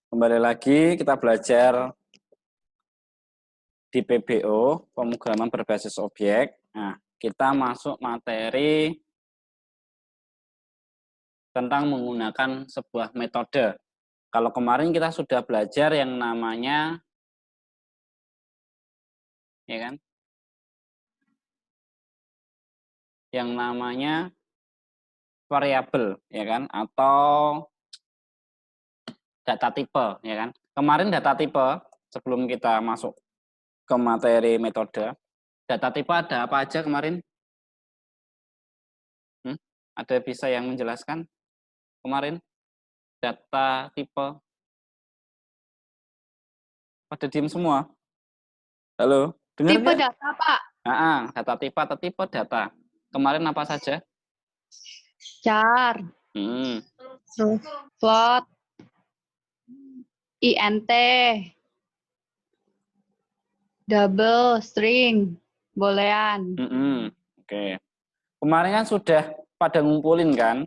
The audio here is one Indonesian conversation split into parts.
Kembali lagi kita belajar di PBO, pemrograman berbasis objek. Nah, kita masuk materi tentang menggunakan sebuah metode. Kalau kemarin kita sudah belajar yang namanya, ya kan? Yang namanya variabel, ya kan? Atau data tipe, ya kan? Kemarin data tipe, sebelum kita masuk ke materi metode, data tipe ada apa aja kemarin? Ada bisa yang menjelaskan kemarin? Data tipe, pada diem semua. Halo, dengar Tipe nggak? data, Pak. Data tipe atau tipe data. Kemarin apa saja? Char, Hmm, terus float, int, double, string, boolean. Oke. Kemarin kan sudah pada ngumpulin kan?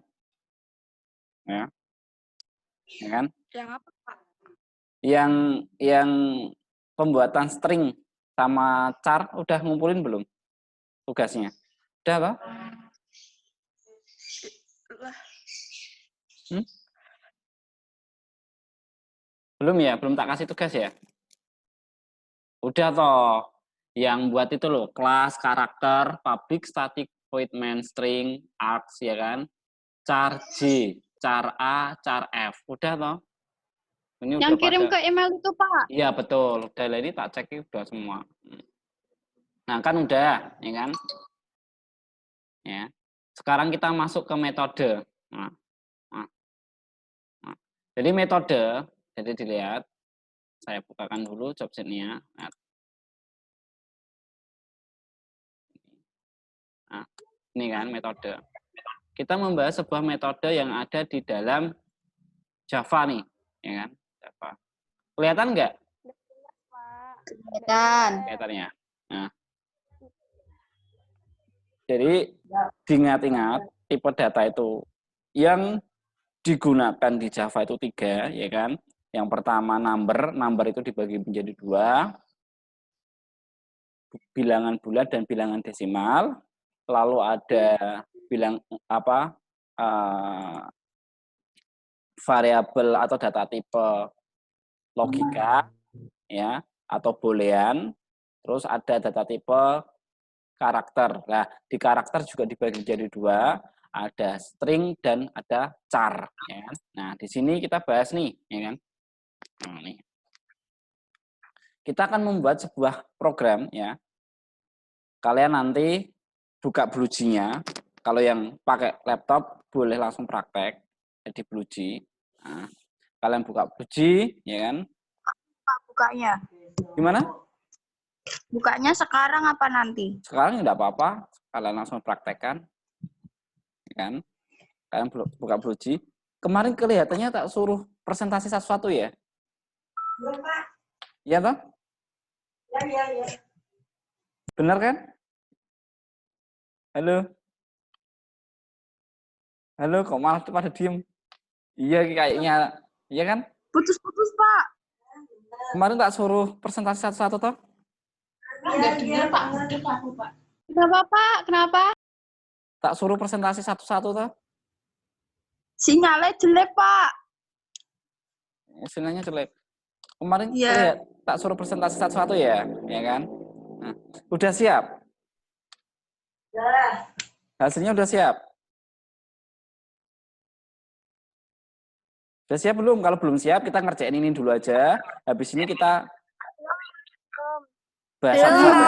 Ya, ya kan? Yang apa, Pak? Yang pembuatan string sama char udah ngumpulin belum tugasnya? Udah apa? Hmm? Belum ya? Belum tak kasih tugas ya? Udah toh. Yang buat itu loh, kelas, karakter, public, static, void, main, string, args, ya kan? Char J, char A, char F. Udah toh? Ini Yang udah kirim pada. ke email itu, Pak. Iya betul. Udah ini tak cek udah semua. Nah kan udah, ya kan? Ya. Sekarang kita masuk ke metode. Nah, nah, nah. Jadi metode, jadi dilihat. Saya bukakan dulu job set-nya. Nah, ini kan metode. Kita membahas sebuah metode yang ada di dalam Java nih, ya kan? Java. Kelihatan nggak? Kelihatan. Kelihatannya. Nah, jadi diingat-ingat tipe data itu yang digunakan di Java itu 3, ya kan? Yang pertama number itu dibagi menjadi 2, bilangan bulat dan bilangan desimal. Lalu ada variabel atau data tipe logika, ya, atau boolean. Terus ada data tipe karakter. Nah, di karakter juga dibagi jadi 2, ada string dan ada char, ya kan? Nah, di sini kita bahas nih, ya kan? Nah, nih. Kita akan membuat sebuah program, ya. Kalian nanti buka Bluji-nya. Kalau yang pakai laptop boleh langsung praktek di Bluji. Nah, kalian buka Bluji, ya kan? Pak, bukanya. Gimana? Bukanya sekarang apa nanti? Sekarang enggak apa-apa, kalian langsung praktekkan, ya kan? Kalian buka Bluji. Kemarin kelihatannya tak suruh presentasi satu-satu ya? Iya toh? Ya. Benar kan? Halo? Halo, kok malah pada diem? Iya kayaknya, iya kan? Putus-putus, Pak. Kemarin tak suruh presentasi satu-satu toh? Enggak dengar, Pak. Pak. Kenapa, Pak? Kenapa? Tak suruh presentasi satu-satu toh? Sinyalnya jelek, Pak. Sinyalnya jelek. Kemarin Iya. tak suruh presentasi satu-satu ya, ya kan? Nah, udah siap? Ya. Hasilnya udah siap? Udah siap belum? Kalau belum siap, kita ngerjain ini dulu aja. Habis ini kita bahas satu-satu.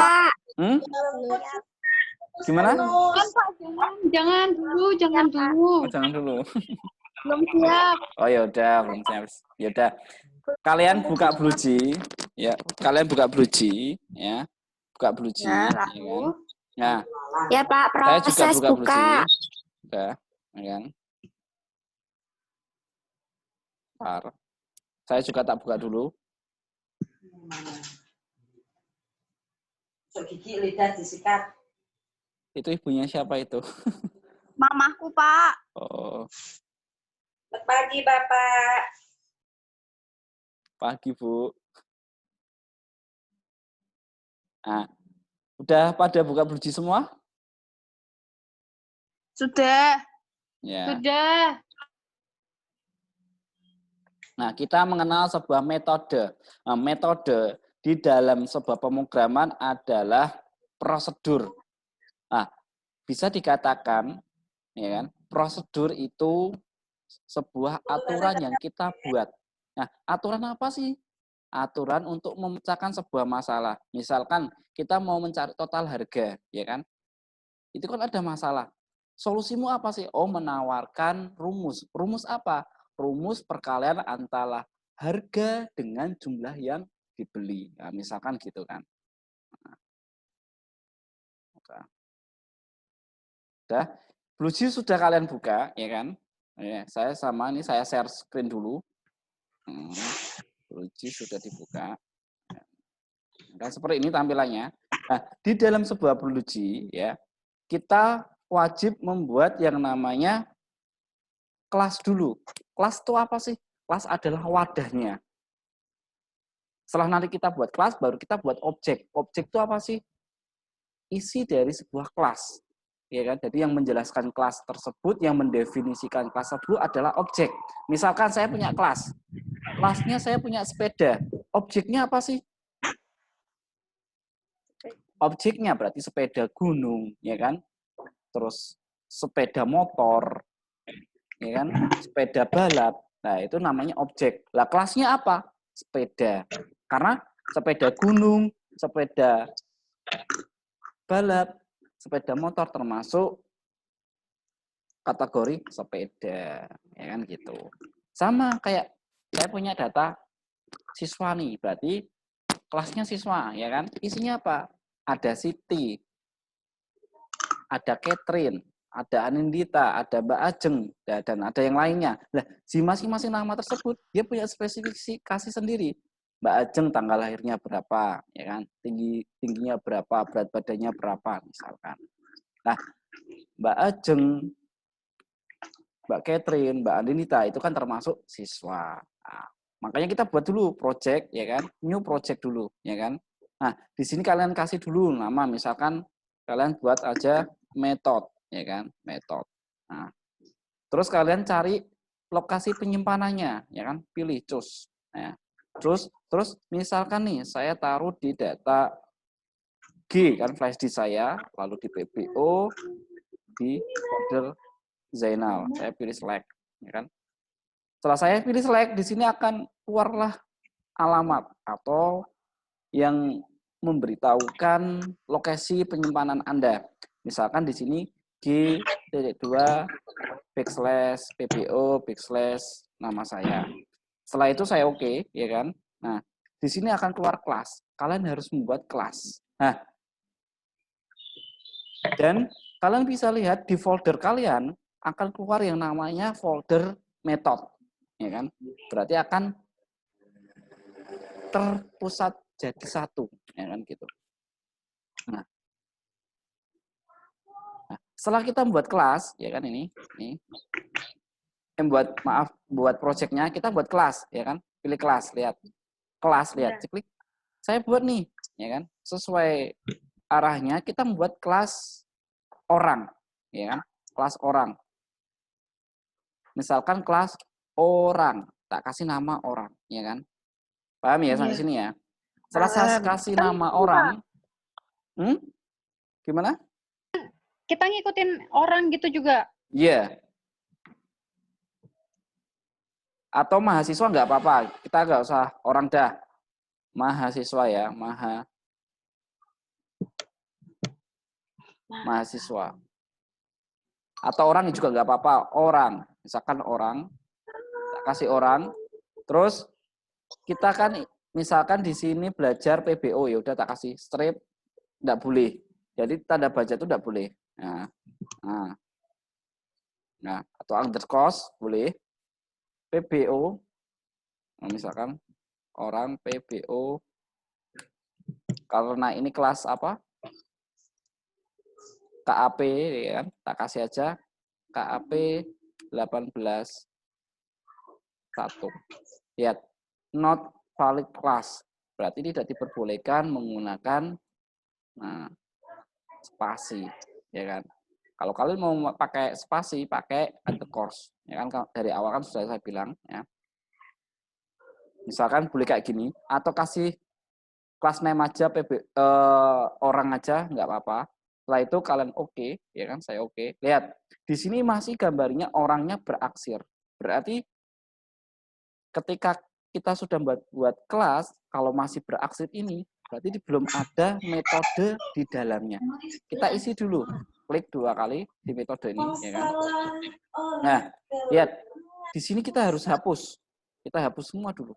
Hmm? Gimana? Jangan dulu, jangan dulu. Oh, jangan dulu. Belum siap. Oh ya udah, belum siap. Ya udah. Kalian buka Bluji, ya. Kalian buka Bluji, ya. Buka Bluji, Ya, ya kan? lalu. Nah, Ya, Pak, saya juga proses buka Bluji. buka. Udah, ya kan? Bentar. Saya juga tak buka dulu. Gigi lidah disikat. Itu ibunya siapa itu? Mamahku, Pak. Oh. Selamat pagi, Bapak. Pagi, Bu. Nah, udah pada buka Bluji semua? Sudah. Ya. Sudah. Nah, kita mengenal sebuah metode. Nah, metode di dalam sebuah pemrograman adalah prosedur. Nah, bisa dikatakan, ya kan, prosedur itu sebuah aturan yang kita buat. Nah, aturan apa sih? Aturan untuk memecahkan sebuah masalah. Misalkan kita mau mencari total harga, ya kan? Itu kan ada masalah. Solusimu apa sih? Oh, menawarkan rumus. Rumus apa? Rumus perkalian antara harga dengan jumlah yang dibeli. Nah, misalkan gitu kan. Nah, udah. Bluji sudah kalian buka, ya kan? Ya, saya sama ini saya share screen dulu. Bluji sudah dibuka. Dan seperti ini tampilannya. Nah, di dalam sebuah Bluji, ya, kita wajib membuat yang namanya kelas dulu. Kelas itu apa sih? Kelas adalah wadahnya. Setelah nanti kita buat kelas, baru kita buat objek. Objek itu apa sih? Isi dari sebuah kelas. Ya kan? Jadi yang menjelaskan kelas tersebut, yang mendefinisikan kelas tersebut adalah objek. Misalkan saya punya kelas. Kelasnya saya punya sepeda. Objeknya apa sih? Objeknya berarti sepeda gunung, ya kan? Terus sepeda motor, ya kan? Sepeda balap. Nah, itu namanya objek. Lah kelasnya apa? Sepeda. Karena sepeda gunung, sepeda balap, sepeda motor termasuk kategori sepeda, ya kan gitu. Sama kayak saya punya data siswa nih, berarti kelasnya siswa, ya kan? Isinya apa? Ada Siti, ada Catherine, ada Anindita, ada Mbak Ajeng, dan ada yang lainnya. Nah, di masing-masing nama tersebut dia punya spesifikasi sendiri. Mbak Ajeng tanggal lahirnya berapa, ya kan? Tingginya berapa, berat badannya berapa, misalkan. Nah, Mbak Ajeng, Mbak Catherine, Mbak Andinita itu kan termasuk siswa. Nah, makanya kita buat dulu project, ya kan? New project dulu, ya kan? Nah, di sini kalian kasih dulu nama, misalkan kalian buat aja metode, ya kan? Metode. Nah, terus kalian cari lokasi penyimpanannya, ya kan? Pilih choose. Nah, terus misalkan nih saya taruh di data G kan flash disk saya, lalu di PBO di folder Zainal. Saya pilih select, ya kan? Setelah saya pilih select, di sini akan keluarlah alamat atau yang memberitahukan lokasi penyimpanan Anda. Misalkan di sini G.2 backslash PBO backslash nama saya. Setelah itu saya oke, ya kan? Nah, di sini akan keluar kelas. Kalian harus membuat kelas. Nah, dan kalian bisa lihat di folder kalian akan keluar yang namanya folder method, ya kan? Berarti akan terpusat jadi satu, ya kan gitu. Nah, setelah kita membuat kelas, ya kan ini buat projectnya kita buat kelas, ya kan? Pilih kelas, lihat kelas, lihat, klik. Saya buat nih, ya kan? Sesuai arahnya kita membuat kelas orang, ya kan? Kelas orang. Misalkan kelas orang, tak kasih nama orang, ya kan? Paham ya sampai sini ya? Setelah saya kasih nama orang, gimana? Kita ngikutin orang gitu juga. Iya. Atau mahasiswa nggak apa-apa, kita nggak usah orang dah. Mahasiswa ya, mahasiswa. Atau orang juga nggak apa-apa, orang. Misalkan orang, tak kasih orang. Terus kita kan misalkan di sini belajar PBO, ya udah tak kasih strip, nggak boleh. Jadi tanda baca itu nggak boleh. Nah, atau underscore boleh. PBO, misalkan orang PBO, karena ini kelas apa? KAP, ya kan? Tak kasih aja KAP 18 1. Lihat, not valid class. Berarti tidak diperbolehkan menggunakan spasi, ya kan? Kalau kalian mau pakai spasi, pakai underscore, ya kan? Dari awal kan sudah saya bilang, ya. Misalkan boleh kayak gini, atau kasih class name aja, orang aja, nggak apa-apa. Setelah itu kalian oke, ya kan? Saya oke. Lihat, di sini masih gambarnya orangnya beraksir. Berarti ketika kita sudah buat kelas, kalau masih beraksir ini, berarti belum ada metode di dalamnya. Kita isi dulu, klik 2 kali di metode ini, ya kan? Nah, lihat, di sini kita harus hapus. Kita hapus semua dulu.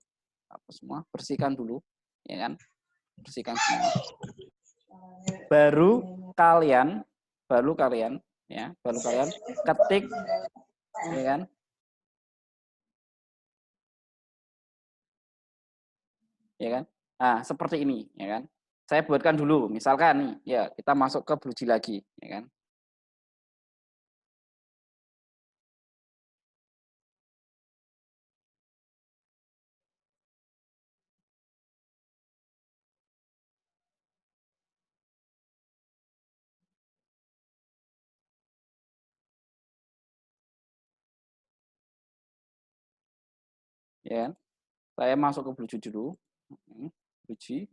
Hapus semua, bersihkan dulu, ya kan? Bersihkan semua. Baru kalian ketik, ya kan? Ya kan? Nah, seperti ini, ya kan? Saya buatkan dulu, misalkan nih, ya kita masuk ke BlueJ lagi, ya kan? Ya kan? Saya masuk ke BlueJ dulu, BlueJ,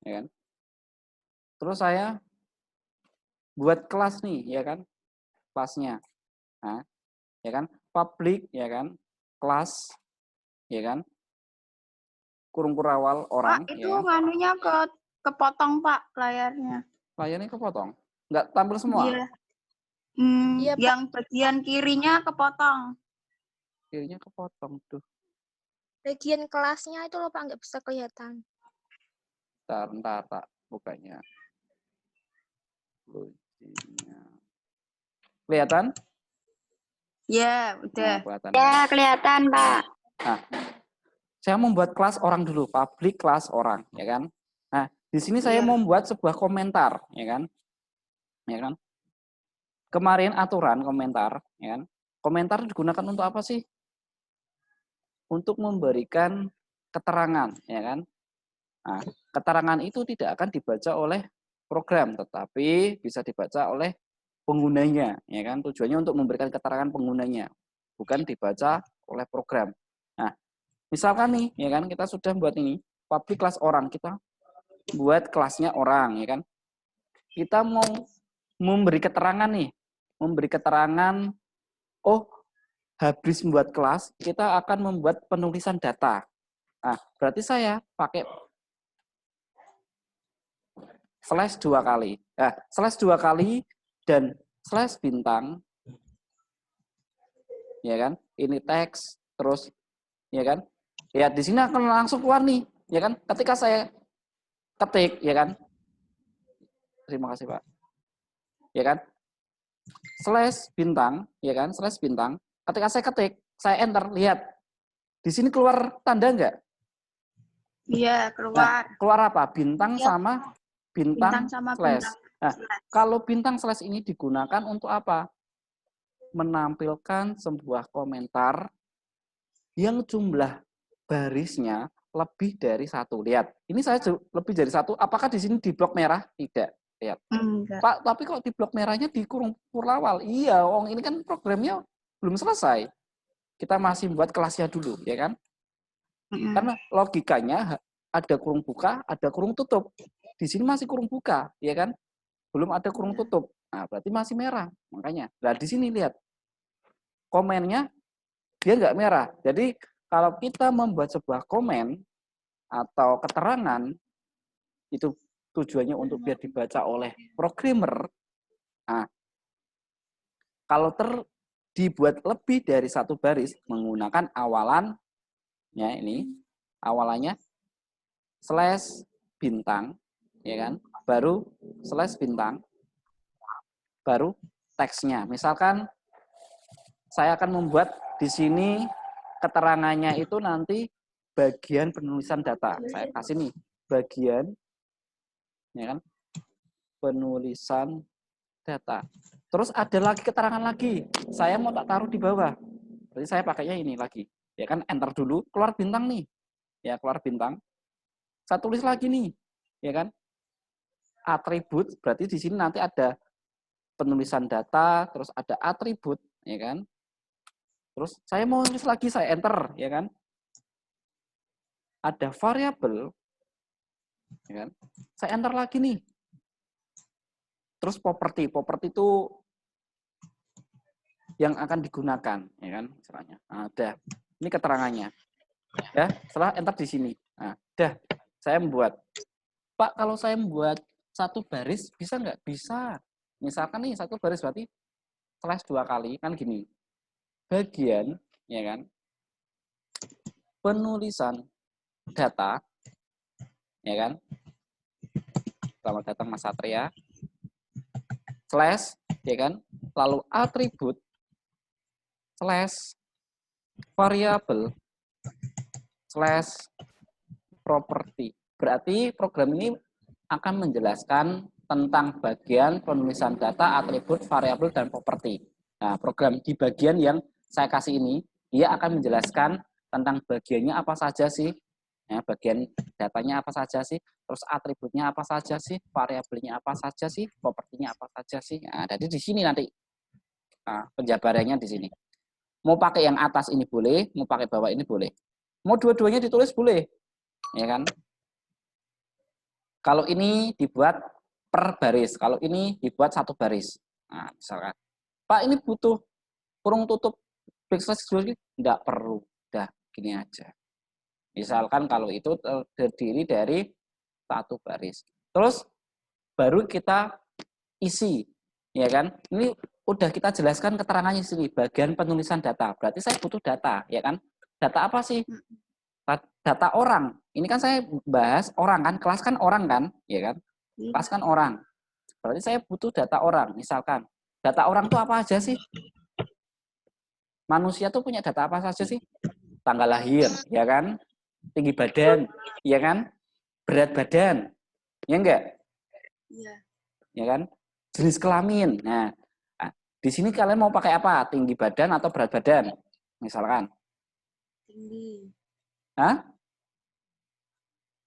ya kan? Terus saya buat kelas nih, ya kan? Kelasnya, nah, ya kan? Public, ya kan? Kelas, ya kan? Kurung awal orang, Pak, itu ya kan? nganunya kepotong Pak layarnya. Layarnya kepotong, nggak tampil semua. Iya. Iya, Pak. Yang bagian kirinya kepotong. Kirinya kepotong tuh. Bagian kelasnya itu loh Pak, nggak bisa kelihatan. Ntar tak bukanya. BlueJ-nya. Kelihatan? Ya, udah. Nah, kelihatan. Ya, kelihatan, Pak. Nah, saya membuat kelas orang dulu, public kelas orang, ya kan? Nah, di sini saya membuat sebuah komentar, ya kan? Ya kan? Kemarin aturan komentar, ya kan? Komentar digunakan untuk apa sih? Untuk memberikan keterangan, ya kan? Nah, keterangan itu tidak akan dibaca oleh program, tetapi bisa dibaca oleh penggunanya, ya kan? Tujuannya untuk memberikan keterangan penggunanya, bukan dibaca oleh program. Nah, misalkan nih, ya kan, kita sudah buat ini public kelas orang, kita buat kelasnya orang, ya kan? Kita mau memberi keterangan nih, memberi keterangan, oh, habis membuat kelas, kita akan membuat penulisan data. Nah, berarti saya pakai slash 2 kali. Nah, slash 2 kali dan slash bintang, ya kan? Ini teks, terus, ya kan? Ya, di sini akan langsung keluar nih, ya kan? Ketika saya ketik, ya kan? Terima kasih, Pak. Ya kan? Slash bintang, ya kan? Slash bintang. Ketika saya ketik, saya enter, lihat. Di sini keluar tanda enggak? Iya, Nah, keluar. keluar apa? Bintang Ya, sama bintang sama slash. bintang. Nah, kalau bintang slash ini digunakan untuk apa? Menampilkan sebuah komentar yang jumlah barisnya lebih dari 1. Lihat, ini saya lebih dari 1. Apakah di sini di blok merah? Tidak. Lihat. Enggak. Pak, tapi kok di blok merahnya di kurung awal? Iya, ini kan programnya belum selesai. Kita masih buat kelasnya dulu, ya kan? Karena logikanya ada kurung buka, ada kurung tutup. Di sini masih kurung buka, ya kan? Belum ada kurung tutup. Nah, berarti masih merah. Makanya. Nah, di sini lihat. Komennya dia nggak merah. Jadi kalau kita membuat sebuah komen atau keterangan, itu tujuannya untuk biar dibaca oleh programmer. Nah, kalau dibuat lebih dari 1 baris menggunakan awalannya ini, awalannya slash bintang, ya kan? Baru slash bintang, baru teksnya. Misalkan saya akan membuat di sini keterangannya itu nanti bagian penulisan data. Saya kasih nih bagian, ya kan? Penulisan data. Terus ada lagi keterangan lagi. Saya mau tak taruh di bawah. Berarti saya pakainya ini lagi, Ya kan, enter dulu, keluar bintang nih. Ya, keluar bintang. Saya tulis lagi nih, ya kan? Atribut, berarti di sini nanti ada penulisan data, terus ada atribut, ya kan? Terus saya mau tulis lagi, saya enter, ya kan? Ada variabel, ya kan? Saya enter lagi nih. Terus properti itu yang akan digunakan, ya kan? Misalnya, nah, udah. Ini keterangannya, ya. Setelah enter di sini, nah, udah. Saya membuat, Pak, kalau saya membuat satu baris bisa nggak? Bisa. Misalkan nih satu baris berarti slash 2 kali kan gini. Bagian, ya kan? Penulisan data, ya kan? Selamat datang Mas Satria. Slash, ya kan? Lalu atribut slash variabel slash property. Berarti program ini akan menjelaskan tentang bagian penulisan data, atribut, variabel, dan properti. Nah, program di bagian yang saya kasih ini, dia akan menjelaskan tentang bagiannya apa saja sih, ya, bagian datanya apa saja sih, terus atributnya apa saja sih, variabelnya apa saja sih, propertinya apa saja sih. Nah, jadi di sini nanti penjabarannya di sini. Mau pakai yang atas ini boleh, mau pakai bawah ini boleh. Mau dua-duanya ditulis boleh, ya kan? Kalau ini dibuat per baris, kalau ini dibuat satu baris. Nah, misalkan, Pak ini butuh kurung tutup backslash dulu, nggak perlu, udah gini aja. Misalkan kalau itu terdiri dari satu baris. Terus baru kita isi, ya kan? Ini udah kita jelaskan keterangannya di sini, bagian penulisan data. Berarti saya butuh data, ya kan? Data apa sih? Data orang. Ini kan saya bahas orang kan, kelas kan orang kan, ya kan? Kelas kan orang. Berarti saya butuh data orang. Misalkan, data orang itu apa aja sih? Manusia tuh punya data apa saja sih? Tanggal lahir, ya kan? Tinggi badan, ya kan? Berat badan, ya enggak? Iya. Ya kan? Jenis kelamin. Nah, di sini kalian mau pakai apa? Tinggi badan atau berat badan? Misalkan. Tinggi. Hah?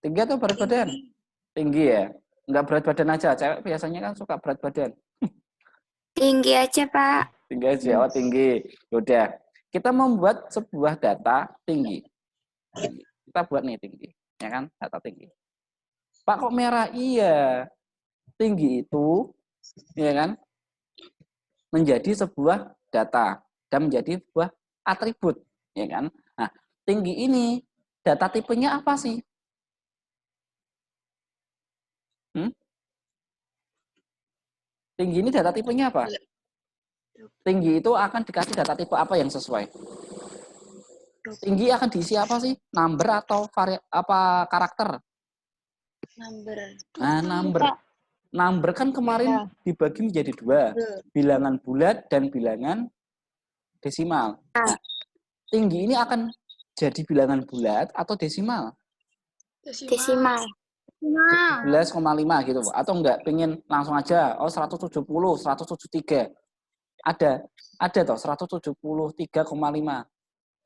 Tinggi atau berat badan? Tinggi ya. Enggak berat badan aja. Cewek biasanya kan suka berat badan. Tinggi aja, Pak. Tinggi aja. Oh, tinggi. Udah. Kita membuat sebuah data tinggi. Kita buat nih tinggi. Ya kan? Data tinggi. Pak, kok merah? Iya. Tinggi itu, ya kan? Menjadi sebuah data dan menjadi sebuah atribut, ya kan? Nah, tinggi ini data tipenya apa sih? Tinggi ini data tipenya apa? Tinggi itu akan dikasih data tipe apa yang sesuai? Tinggi akan diisi apa sih? Number atau apa karakter? Number. Nah, number kan kemarin dibagi menjadi dua, bilangan bulat dan bilangan desimal. Nah, tinggi ini akan jadi bilangan bulat atau desimal? Desimal. 17,5 gitu, atau enggak pengen langsung aja, oh 170, 173. Ada toh 173,5.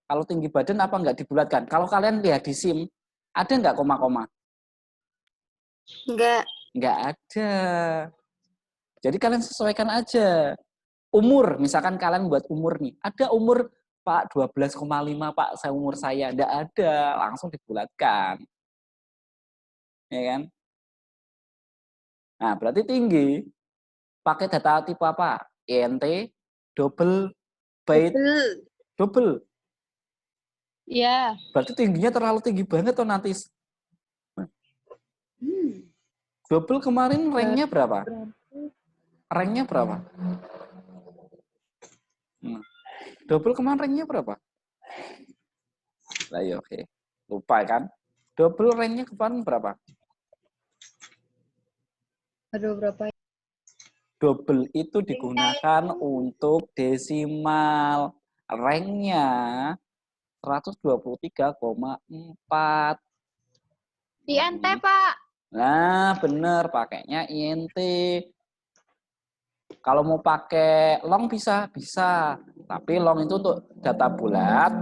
Kalau tinggi badan apa enggak dibulatkan? Kalau kalian lihat di SIM, ada enggak koma-koma? Enggak ada. Jadi kalian sesuaikan aja. Umur, misalkan kalian buat umur nih. Ada umur Pak 12,5 Pak, saya umur saya. Enggak ada, langsung dibulatkan. Ya kan? Nah, berarti tinggi. Pakai data tipe apa? INT, double, byte, double. Iya. Berarti tingginya terlalu tinggi banget tuh nanti. Double kemarin ranknya berapa? Ranknya berapa? Double kemarin ranknya berapa? Lah ya oke. Lupa kan? Double ranknya kemarin berapa? Aduh, berapa? Double itu digunakan untuk desimal. Ranknya 123,4. INT, Pak. Nah, bener, pakainya INT. Kalau mau pakai long bisa. Tapi long itu untuk data bulat.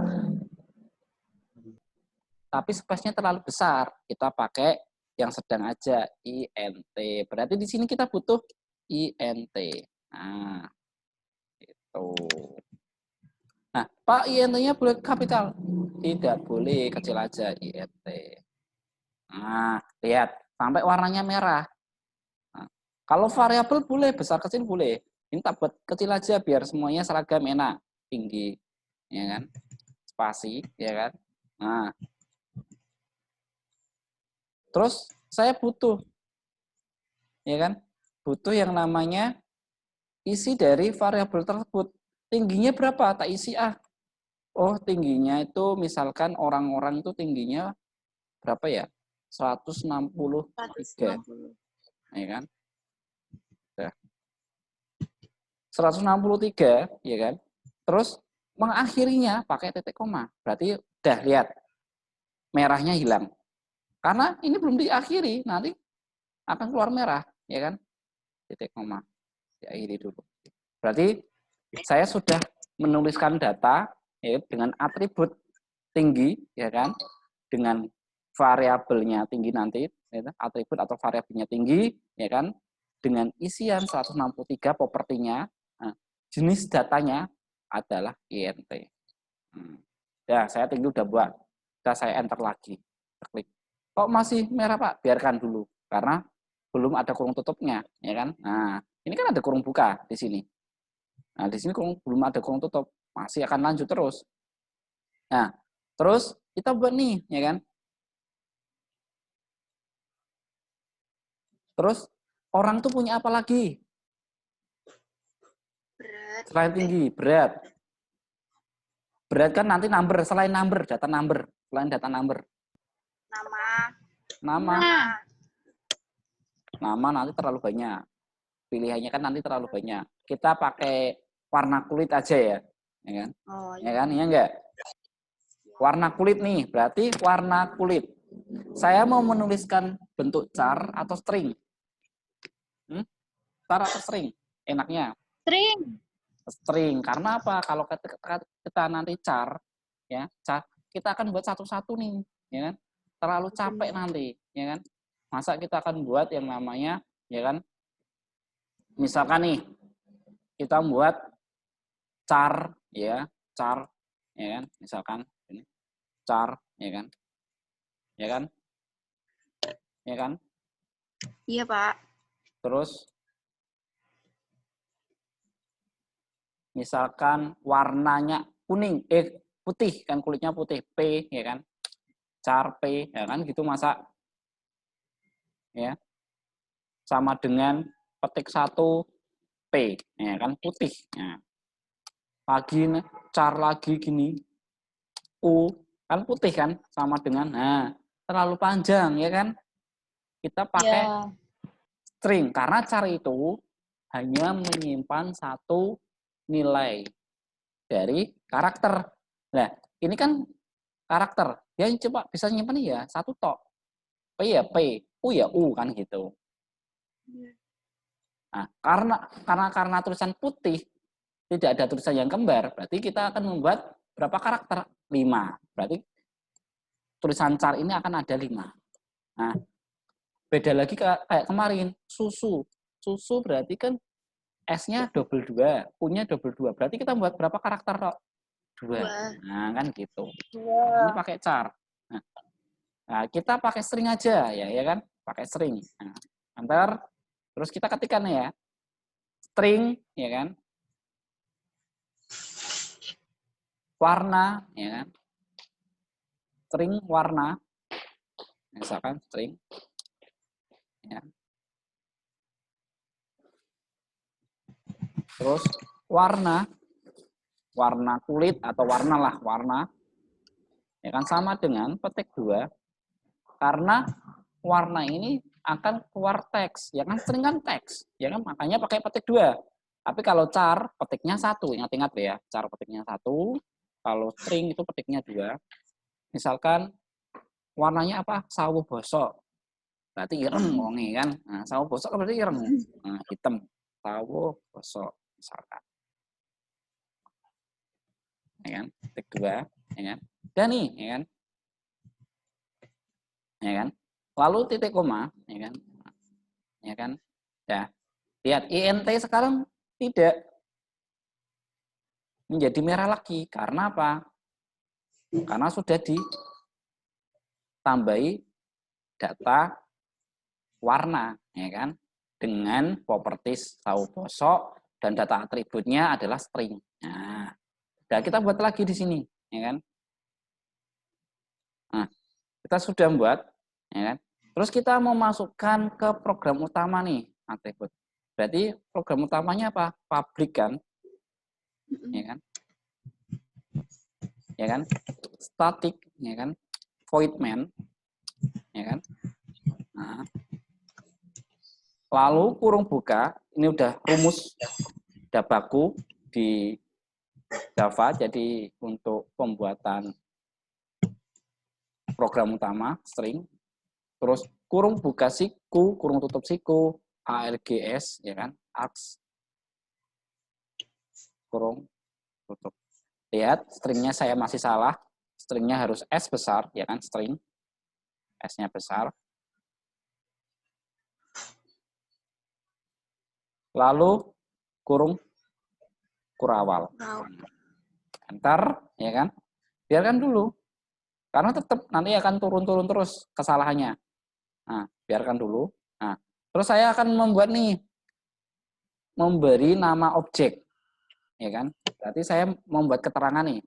tapi space-nya terlalu besar. Kita pakai yang sedang aja, INT. Berarti di sini kita butuh INT. Nah, itu. Nah, Pak, INT-nya boleh kapital? Tidak boleh, kecil aja INT. Nah, lihat, sampai warnanya merah. Nah, kalau variabel boleh, besar kecil boleh. Ini tak buat kecil aja biar semuanya seragam enak, tinggi, ya kan? Spasi, ya kan? Nah, terus saya butuh, ya kan? Butuh yang namanya isi dari variabel tersebut. Tingginya berapa? Tak isi ah. Oh, tingginya itu misalkan orang-orang itu tingginya berapa ya? 163, 160. ya kan? 163, ya kan? Terus mengakhirinya pakai titik koma. Berarti udah lihat merahnya hilang. Karena ini belum diakhiri, nanti akan keluar merah, ya kan? Titik koma. Diakhiri dulu. Berarti saya sudah menuliskan data ya, dengan atribut tinggi, ya kan? Dengan variabelnya tinggi nanti, ya, atribut atau variabelnya tinggi, ya kan? Dengan isian 163 propertinya, nah, jenis datanya adalah INT. Ya, saya tinggi udah buat. Udah saya enter lagi. Klik. Kok masih merah, Pak? Biarkan dulu. Karena belum ada kurung tutupnya, ya kan? Nah, ini kan ada kurung buka di sini. Nah, di sini belum ada kurung tutup. Masih akan lanjut terus. Nah, terus kita buat nih, ya kan? Terus orang tuh punya apa lagi? Berat. Selain tinggi, berat. Berat kan nanti number, selain number, data number. Selain data number. Nama. Nama. Nah. Nama nanti terlalu banyak. Pilihannya kan nanti terlalu banyak. Kita pakai warna kulit aja ya. Ya kan? Oh, Ya kan? Iya enggak? Warna kulit nih, berarti warna kulit. Saya mau menuliskan bentuk char atau string. Char atau string? Enaknya String. string. Karena apa? Kalau kita nanti char, ya, char, kita akan buat satu-satu nih, ya kan? Terlalu capek nanti, ya kan? Masa kita akan buat yang namanya, ya kan? Misalkan nih, kita buat char, ya kan? Misalkan ini char, ya kan? Ya kan? Ya kan? Iya, Pak. Terus misalkan warnanya kuning, putih kan, kulitnya putih, P, ya kan? Char P, ya kan? Gitu masa, ya, sama dengan petik 1 P, ya kan? Putih. Nah, lagi char lagi gini, U, kan putih kan, sama dengan, nah, terlalu panjang, ya kan? Kita pakai Ya. string, karena char itu hanya menyimpan satu nilai dari karakter. Nah, ini kan karakter. Ya coba bisa nyimpan ya satu tok. P ya P, U ya U kan gitu. Nah, karena tulisan putih tidak ada tulisan yang kembar, berarti kita akan membuat berapa karakter? 5. Berarti tulisan char ini akan ada 5. Nah, beda lagi kayak kemarin, susu. Susu berarti kan S-nya double 2, U-nya double 2. Berarti kita membuat berapa karakter, Rok? 2. Nah, kan gitu. Nah, ini pakai char. Nah, kita pakai string aja ya kan? Pakai string. Nah, enter, terus kita ketikkan ya. String, ya kan? Warna, ya kan? String warna. Misalkan string. Ya. Terus warna kulit atau warna lah, warna. Ya kan, sama dengan petik 2. Karena warna ini akan keluar teks, ya kan? String kan teks, ya kan? Makanya pakai petik 2. Tapi kalau char petiknya 1, ingat-ingat ya, char petiknya 1. Kalau string itu petiknya 2. Misalkan warnanya apa? Sawo bosok. Berarti ireng wonge kan. Nah, sawo bosok kan berarti ireng. Nah, hitam. Sawo bosok misalkan. Ya kan? Petik 2, ya kan? Dan nih, ya kan? ya kan? Lalu titik koma, ya kan? Ya kan? Ya. Lihat INT sekarang tidak menjadi merah lagi. Karena apa? Karena sudah ditambahi data warna, ya kan? Dengan properties tahu bosok dan data atributnya adalah string. Nah, kita buat lagi di sini, ya kan? Nah, kita sudah membuat, ya kan? Terus kita mau masukkan ke program utama nih, atribut. Berarti program utamanya apa? Public kan? Ya kan? Ya kan? Static, ya kan? Void main, ya kan? Nah, lalu kurung buka, ini udah rumus, udah baku di Java, jadi untuk pembuatan program utama, string, terus kurung buka siku, kurung tutup siku, args, ya kan, args, kurung tutup. Lihat, stringnya saya masih salah, stringnya harus S besar, ya kan, string, S-nya besar. Lalu kurung kurawal. Enter, ya kan, biarkan dulu, karena tetap nanti akan turun-turun terus kesalahannya. Nah, biarkan dulu. Nah, terus saya akan membuat nih, memberi nama objek, ya kan? Berarti saya membuat keterangan nih.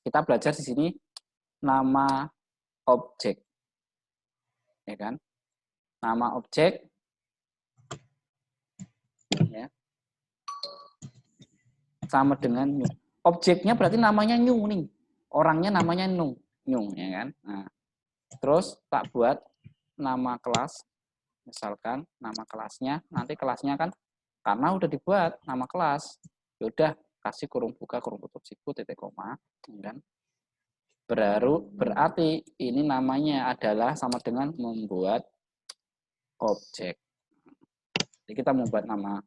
Kita belajar di sini nama objek, ya kan? Nama objek, ya, sama dengan new. Objeknya berarti namanya new nih. Orangnya namanya new, ya kan? Nah, terus tak buat nama kelas, misalkan nama kelasnya, nanti kelasnya kan karena udah dibuat nama kelas, yaudah kasih kurung buka kurung tutup siku titik koma, ya kan? Berarti ini namanya adalah sama dengan membuat objek. Jadi kita membuat nama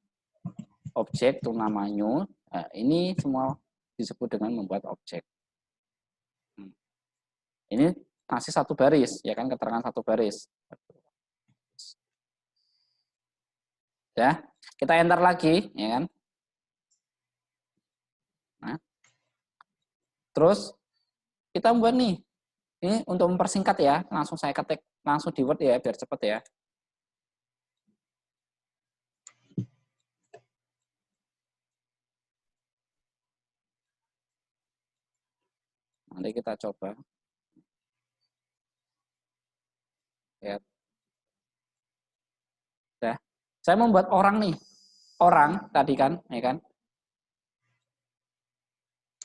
objek itu nama new. Nah, ini semua disebut dengan membuat objek. Ini masih satu baris, ya kan, keterangan satu baris. Ya, kita enter lagi, ya kan. Nah, terus kita buat nih, ini untuk mempersingkat ya, langsung saya ketik langsung di Word ya, biar cepat ya. Nanti kita coba. Lihat. Ya. Saya membuat orang nih. Orang tadi kan, ya kan?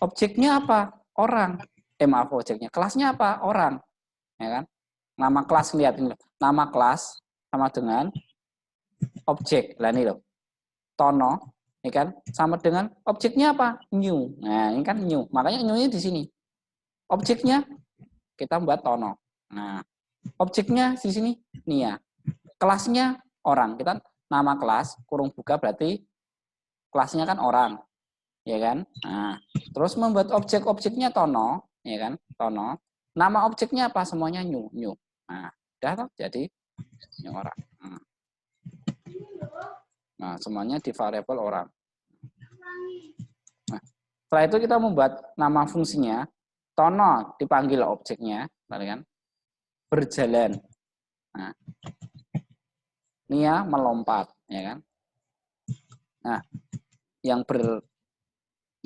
Objeknya apa? Orang. Maaf, objeknya. Kelasnya apa? Orang. Ya kan? Nama kelas, lihat ini loh. Nama kelas sama dengan objek. Lah ini loh. Tono, ya kan? Sama dengan objeknya apa? New. Nah, ini kan new. Makanya new-nya di sini. Objeknya kita buat tono. Nah, objeknya di sini Nia. Kelasnya orang. Kita nama kelas kurung buka berarti kelasnya kan orang, ya kan? Nah, terus membuat objek-objeknya tono, ya kan? Tono. Nama objeknya apa? Semuanya new. Nah, udah jadi new orang. Nah, semuanya di variabel orang. Nah, setelah itu kita membuat nama fungsinya. Tono dipanggil objeknya, kan? Berjalan. Nah, Nia melompat, ya kan? Nah, yang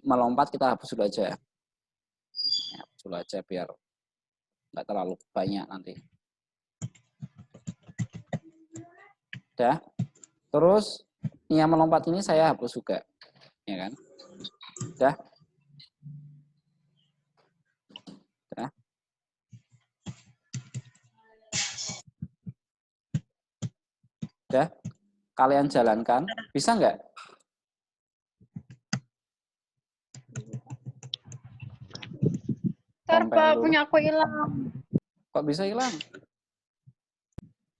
melompat kita hapus dulu aja. Ya, hapus dulu aja biar nggak terlalu banyak nanti. Udah. Terus Nia melompat ini saya hapus juga, ya kan? Udah. Udah. Udah. Kalian jalankan, bisa nggak? Pak, punya aku hilang. Kok bisa hilang?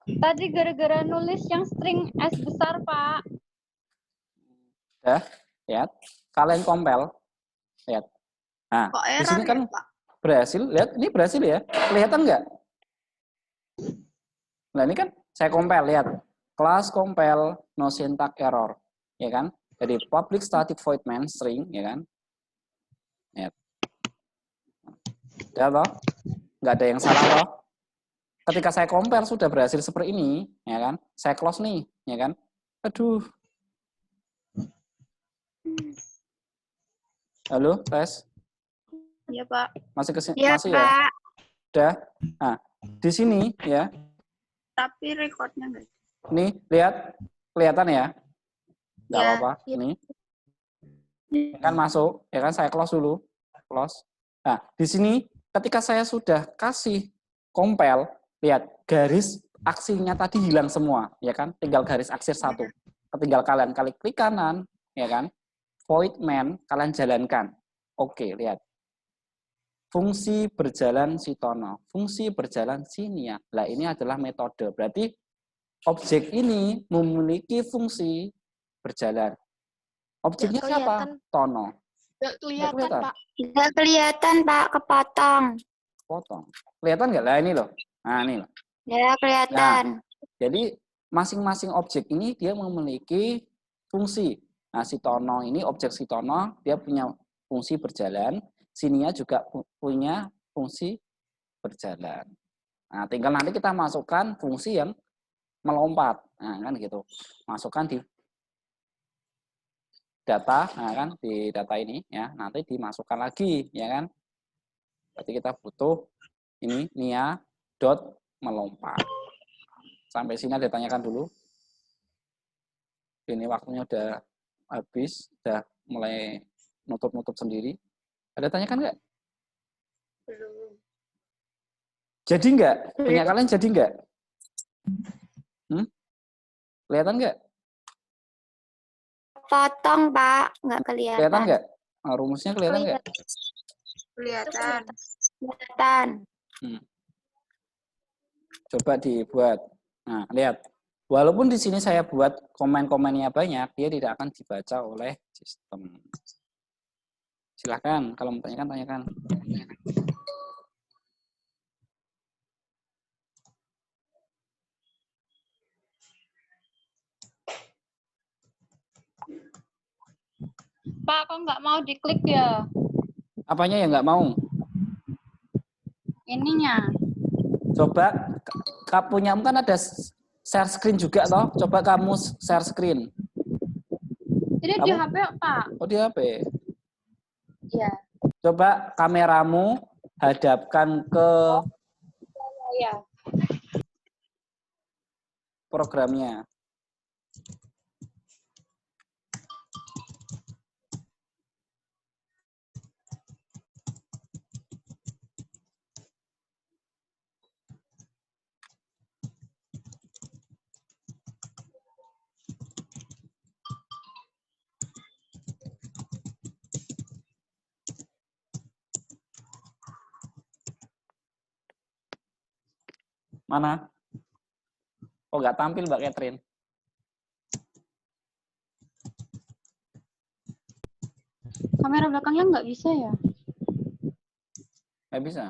Tadi gara-gara nulis yang string S besar, Pak. Udah, lihat. Kalian compile. Lihat. Nah, di sini kan berhasil. Lihat, ini berhasil ya. Kelihatan nggak? Nah, ini kan saya compile, lihat. Class compile no syntax error, ya kan? Jadi public static void main string, ya kan? Ya. Udah toh? Nggak ada yang salah toh? Ketika saya compare sudah berhasil seperti ini, ya kan? Saya close nih, ya kan? Aduh. Halo, tes. Iya, Pak. Masih kesini, Iya, masih ya? Pak. Udah. Nah, di sini ya. Tapi recordnya enggak. Nih, lihat. Kelihatan ya? Nggak Ya, apa-apa. iya. Ini kan masuk, ya kan? Saya close dulu. Close. Nah, di sini ketika saya sudah kasih compile, lihat garis aksinya tadi hilang semua, ya kan? Tinggal garis aksir satu. Tinggal kalian klik kanan, ya kan? Void main kalian jalankan. Oke, lihat. Fungsi berjalan Sitono, fungsi berjalan Sinia. Nah, ini adalah metode. Berarti objek ini memiliki fungsi berjalan. Objeknya Nggak siapa? kelihatan. Tono. Nggak kelihatan, kelihatan. Pak. Nggak kelihatan, Pak. Kepotong. Potong. Kelihatan nggak? Nah, ini loh. Nah, ini loh. Ya, kelihatan. Jadi masing-masing objek ini dia memiliki fungsi. Nah, si Tono ini, objek si Tono, dia punya fungsi berjalan. Sinia juga punya fungsi berjalan. Nah, tinggal nanti kita masukkan fungsi yang melompat. Nah, kan gitu. Masukkan di data, nah kan di data ini ya, nanti dimasukkan lagi, ya kan. Berarti kita butuh ini nia dot melompat. Sampai sini ada ditanyakan dulu. Ini waktunya udah habis, udah mulai nutup-nutup sendiri. Ada tanyakan nggak? Belum. Jadi nggak? Punya kalian jadi nggak? Kelihatan nggak? Potong, Pak. Nggak kelihatan. Kelihatan nggak? Nah, rumusnya kelihatan nggak? Kelihatan. Kelihatan. Coba dibuat. Nah, lihat. Walaupun di sini saya buat komen-komennya banyak, dia tidak akan dibaca oleh sistem. Silakan, kalau mau tanyakan, tanyakan. Pak, kok nggak mau diklik ya? Apanya yang nggak mau? Ininya. Coba, punyamu kan ada share screen juga toh. Coba kamu share screen. Jadi di HP, Pak. Oh, di HP. Iya. Coba kameramu hadapkan ke Iya. programnya. Mana? Oh, nggak tampil Mbak Catherine. Kamera belakangnya nggak bisa ya? Nggak bisa.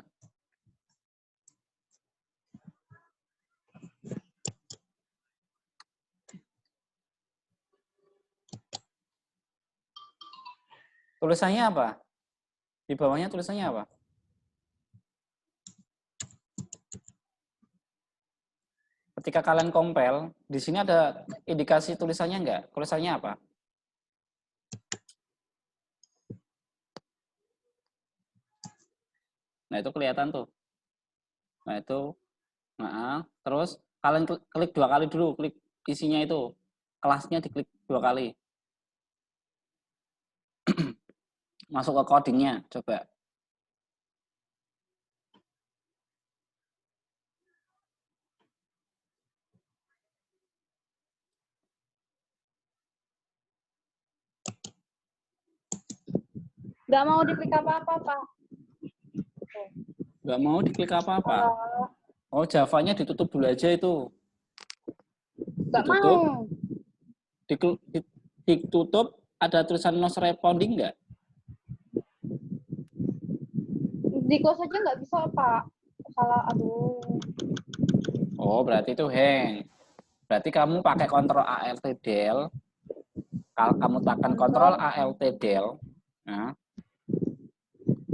Tulisannya apa? Di bawahnya tulisannya apa? Ketika kalian compile, di sini ada indikasi tulisannya enggak? Tulisannya apa? Nah, itu kelihatan tuh. Nah, itu. Nah, terus kalian klik 2 kali dulu, klik isinya itu. Kelasnya diklik 2 kali. Masuk ke codingnya, coba. Nggak mau diklik apa-apa, Pak. Nggak mau diklik apa-apa. Oh, Java-nya ditutup dulu aja itu. Nggak Ditutup. mau. Ditutup, ada tulisan not responding nggak? Di close aja nggak bisa, Pak. Salah, aduh. Oh, berarti itu hang. Berarti kamu pakai kontrol Alt del. Kalau kamu tekan kontrol Alt del, nah,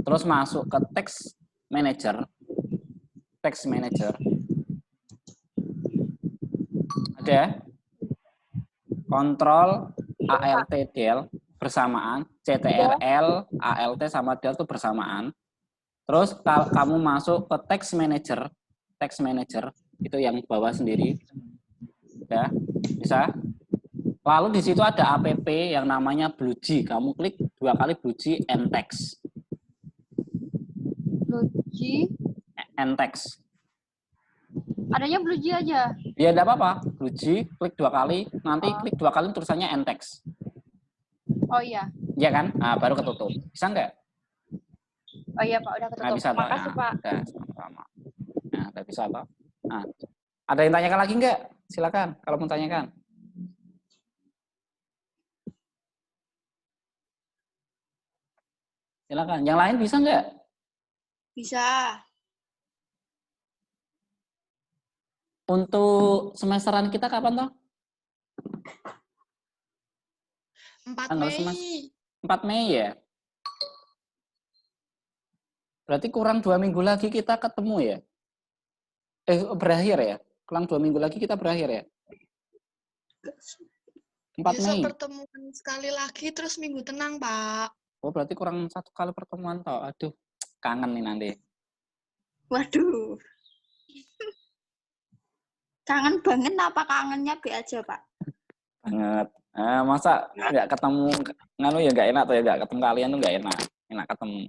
terus masuk ke text manager. Text manager. Ada kontrol Alt del bersamaan, CTRL, Alt sama del itu bersamaan. Terus kalau kamu masuk ke text manager itu yang bawah sendiri, ya bisa. Lalu di situ ada app yang namanya BlueG. Kamu klik 2 kali BlueG Ntext. BlueG. Ntext. Adanya BlueG aja. Ya enggak apa-apa. BlueG klik 2 kali, nanti klik 2 kali tulisannya Ntext. Oh iya. Iya kan? Nah, baru ketutup. Bisa enggak? Oh iya Pak, udah ketutup. Nah, bisa, Makasih Pak. Udah sama-sama. Nah, udah bisa Pak. Nah, ada yang tanyakan lagi enggak? Silakan kalau mau tanyakan. Silakan. Yang lain bisa enggak? Bisa. Untuk semesteran kita kapan toh? 4 Tanggal Mei. 4 Mei ya? Berarti kurang 2 minggu lagi kita ketemu ya? Berakhir ya? Kurang 2 minggu lagi kita berakhir ya? 4 Besok Mei. pertemuan sekali lagi terus minggu tenang, Pak. Oh, berarti kurang 1 kali pertemuan toh. Aduh, kangen nih nanti. Waduh. Kangen banget apa kangennya be aja, Pak? Banget. Masa nggak ketemu, nganu ya nggak enak tuh ya, nggak ketemu kalian tuh nggak enak. Enak ketemu.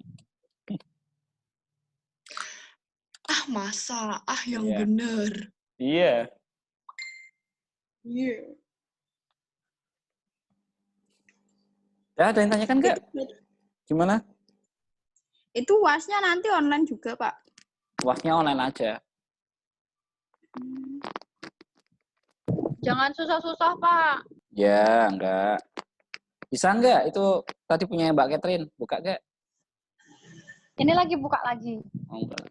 Ah, masa? Ah, yang Iya. bener. Iya. Iya. Ya, ada yang tanyakan nggak? Gimana? Itu UASnya nanti online juga, Pak? UASnya online aja. Jangan susah-susah, Pak. Ya, enggak. Bisa enggak? Itu tadi punya Mbak Catherine. Buka enggak? Ini lagi buka lagi. Oh, enggak.